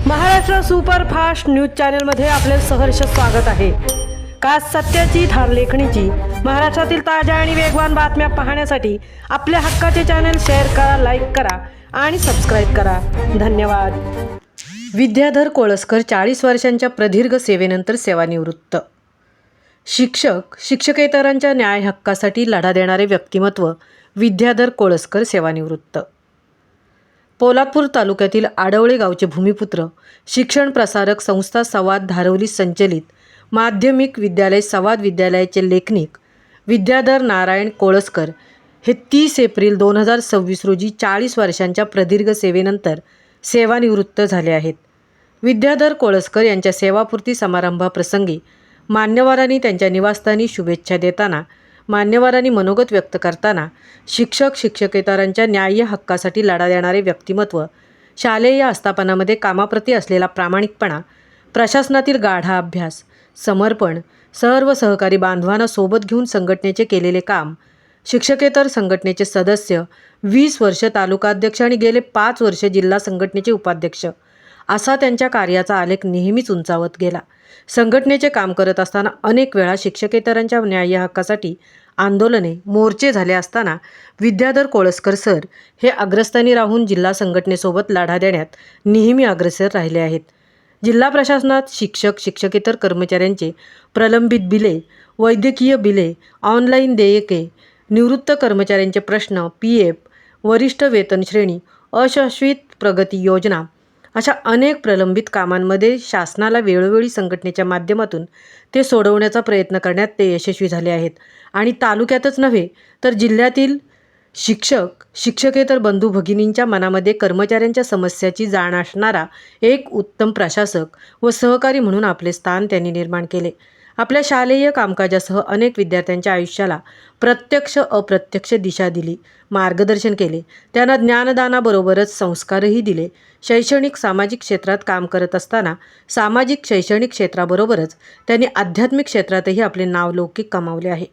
Maharashtra superfast news चॅनलमध्ये आपले सहर्ष स्वागत आहे। खास सत्याची थार लेखणीची महाराष्ट्रातील ताज्या आणि वेगवान बातम्या पाहण्यासाठी आपल्या हक्काचे चॅनल शेअर करा, लाईक करा आणि सबस्क्राईब करा। धन्यवाद। विद्याधर कोळसकर 40 वर्षांच्या प्रदीर्घ सेवेनंतर सेवानिवृत्त। शिक्षक शिक्षकेतरांच्या न्याय हक्कासाठी लढा देणारे व्यक्तिमत्व विद्याधर कोळसकर सेवानिवृत्त। पोलादपूर तालुक्यातील आडवळे गावचे भूमिपुत्र, शिक्षण प्रसारक संस्था संवाद धारवली संचलित माध्यमिक विद्यालय संवाद विद्यालयाचे लेखनिक विद्याधर नारायण कोळसकर हे 30 एप्रिल 2026 रोजी 40 वर्षांच्या प्रदीर्घ सेवेनंतर सेवानिवृत्त झाले आहेत। विद्याधर कोळसकर यांच्या सेवापूर्ती समारंभाप्रसंगी मान्यवरांनी त्यांच्या निवासस्थानी शुभेच्छा देताना, मान्यवरांनी मनोगत व्यक्त करताना शिक्षक शिक्षकेतरांच्या न्याय्य हक्कासाठी लढा देणारे व्यक्तिमत्व, शालेय आस्थापनामध्ये कामाप्रती असलेला प्रामाणिकपणा, प्रशासनातील गाढा अभ्यास, समर्पण, सर्व सहकारी बांधवांना सोबत घेऊन संघटनेचे केलेले काम, शिक्षकेतर संघटनेचे सदस्य, 20 वर्ष तालुकाध्यक्ष आणि गेले 5 वर्ष जिल्हा संघटनेचे उपाध्यक्ष असा त्यांच्या कार्याचा आलेख नेहमीच उंचावत गेला। संघटनेचे काम करत असताना अनेक वेळा शिक्षकेतरांच्या न्याय्य हक्कासाठी आंदोलने, मोर्चे झाले असताना विद्याधर कोळसकर सर हे अग्रस्थानी राहून जिल्हा संघटनेसोबत लढा देण्यात नेहमी अग्रेसर राहिले आहेत। जिल्हा प्रशासनात शिक्षक शिक्षकेतर कर्मचाऱ्यांचे प्रलंबित बिले, वैद्यकीय बिले, ऑनलाईन देयके, निवृत्त कर्मचाऱ्यांचे प्रश्न, PF, वरिष्ठ वेतन श्रेणी, अशाश्वत प्रगती योजना अशा अनेक प्रलंबित कामांमध्ये शासनाला वेळोवेळी संघटनेच्या माध्यमातून ते सोडवण्याचा प्रयत्न करण्यात ते यशस्वी झाले आहेत आणि तालुक्यातच नव्हे तर जिल्ह्यातील शिक्षक शिक्षकेतर बंधू भगिनींच्या मनामध्ये कर्मचाऱ्यांच्या समस्याची जाण असणारा एक उत्तम प्रशासक व सहकारी म्हणून आपले स्थान त्यांनी निर्माण केले। आपल्या शालेय कामकाजासह अनेक विद्यार्थ्यांच्या आयुष्याला प्रत्यक्ष अप्रत्यक्ष दिशा दिली, मार्गदर्शन केले। त्यांना ज्ञानदानाबरोबरच संस्कारही दिले। शैक्षणिक सामाजिक क्षेत्रात काम करत असताना सामाजिक शैक्षणिक क्षेत्राबरोबरच त्यांनी आध्यात्मिक क्षेत्रातही आपले नावलौकिक कमावले आहे,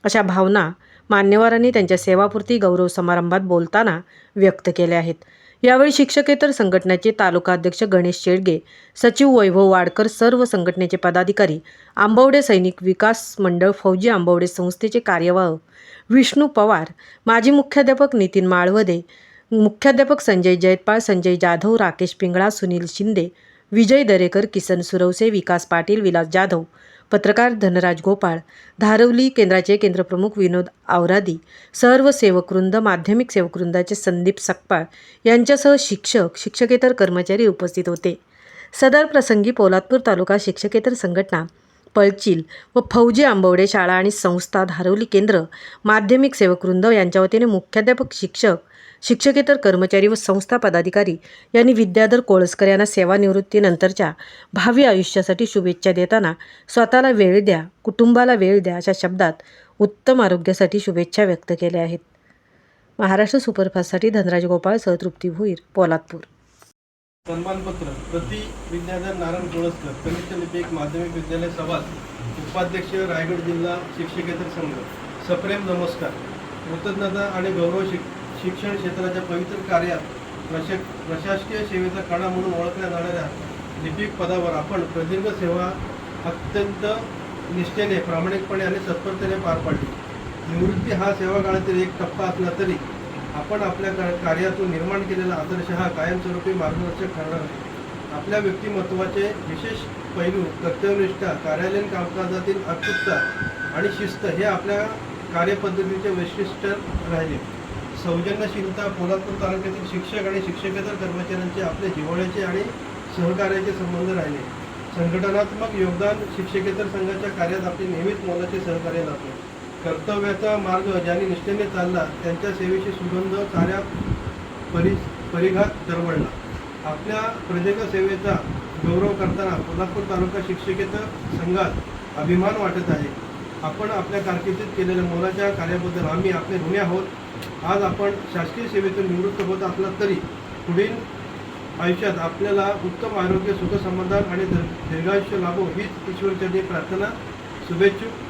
अशा भावना मान्यवरांनी त्यांच्या सेवापूर्ती गौरव समारंभात बोलताना व्यक्त केल्या आहेत। यावेळी शिक्षकेतर संघटनेचे तालुकाध्यक्ष गणेश शेळगे, सचिव वैभव वाडकर, सर्व संघटनेचे पदाधिकारी, आंबवडे सैनिक विकास मंडळ फौजी आंबवडे संस्थेचे कार्यवाह विष्णू पवार, माजी मुख्याध्यापक नितीन माळवदे, मुख्याध्यापक संजय जयपाळ, संजय जाधव, राकेश पिंगळा, सुनील शिंदे, विजय दरेकर, किसन सुरवसे, विकास पाटील, विलास जाधव, पत्रकार धनराज गोपाळ, धारवली केंद्राचे केंद्रप्रमुख विनोद आवरादी, सर्व सेवकवृंद, माध्यमिक सेवकवृंदाचे संदीप सकपाळ यांच्यासह शिक्षक शिक्षकेतर कर्मचारी उपस्थित होते। सदर प्रसंगी पोलादपूर तालुका शिक्षकेतर संघटना, पळचील व फौजी आंबवडे शाळा आणि संस्था, धारवली केंद्र, माध्यमिक सेवकवृंद यांच्या वतीने मुख्याध्यापक, शिक्षक शिक्षकेतर कर्मचारी व संस्था पदाधिकारी यांनी विद्याधर कोळसकर यांना सेवानिवृत्तीनंतरच्या भावी आयुष्यासाठी शुभेच्छा देताना स्वतःला वेळ द्या, कुटुंबाला वेळ द्या अशा शब्दात उत्तम आरोग्यासाठी शुभेच्छा व्यक्त केल्या आहेत। महाराष्ट्र सुपरफास्टसाठी धनराज गोपाळ सह तृप्ती भोईर, पोलादपूर। सन्मानपत्र प्रति विद्याधर नारायण कोळसकर, कनिष्ठ लिपिक, माध्यमिक विद्यालय संवाद, उपाध्यक्ष, रायगड जिल्हा शिक्षकेतर संघ। सप्रेम नमस्कार। कृतज्ञता आणि गौरव शिक्षण क्षेत्राच्या पवित्र कार्यात प्रशासकीय सेवेचा कणा म्हणून ओळखल्या जाणाऱ्या लिपिक पदावर आपण प्रदीर्घ सेवा अत्यंत निष्ठेने, प्रामाणिकपणे आणि तत्परतेने पार पाडली। निवृत्ती हा सेवाकाळातील एक टप्पा असला तरी आपण आपल्या कार्यातून निर्माण केलेला आदर्श हा कायमस्वरूपी मार्गदर्शक ठरणार आहे। आपल्या व्यक्तिमत्वाचे विशेष पैलू, कर्तव्यनिष्ठा, कार्यालयीन कामकाजातील अचूकता आणि शिस्त हे आपल्या कार्यपद्धतीचे वैशिष्ट्य राहिले। सौजन्यशीलता, पोलादपूर तालुक्यातील शिक्षक आणि शिक्षकेतर कर्मचाऱ्यांचे आपले जिव्हाळ्याचे आणि सहकार्याचे संबंध राहिले। संघटनात्मक योगदान, शिक्षकेतर संघाच्या कार्यात आपले नेहमीच मोलाचे सहकार्य लाभले। कर्तव्याचा मार्ग ज्यांनी निष्ठेने चालला त्यांच्या सेवेची सुगंध साऱ्या परिघात दरवळला। आपल्या प्रदीर्घ सेवेचा गौरव करताना पोलादपूर तालुका शिक्षकेतर संघात अभिमान वाटत आहे। आपण आपल्या कारकिर्दीत केलेल्या मोलाच्या कार्याबद्दल आम्ही आपले ऋणी आहोत। आज आपण शासकीय सेवेतून निवृत्त होत असला तरी पुढील आयुष्यात आपल्याला उत्तम आरोग्य, सुख समाधान आणि दीर्घायुष्य लाभो हीच ईश्वरचरणी प्रार्थना। शुभेच्छुक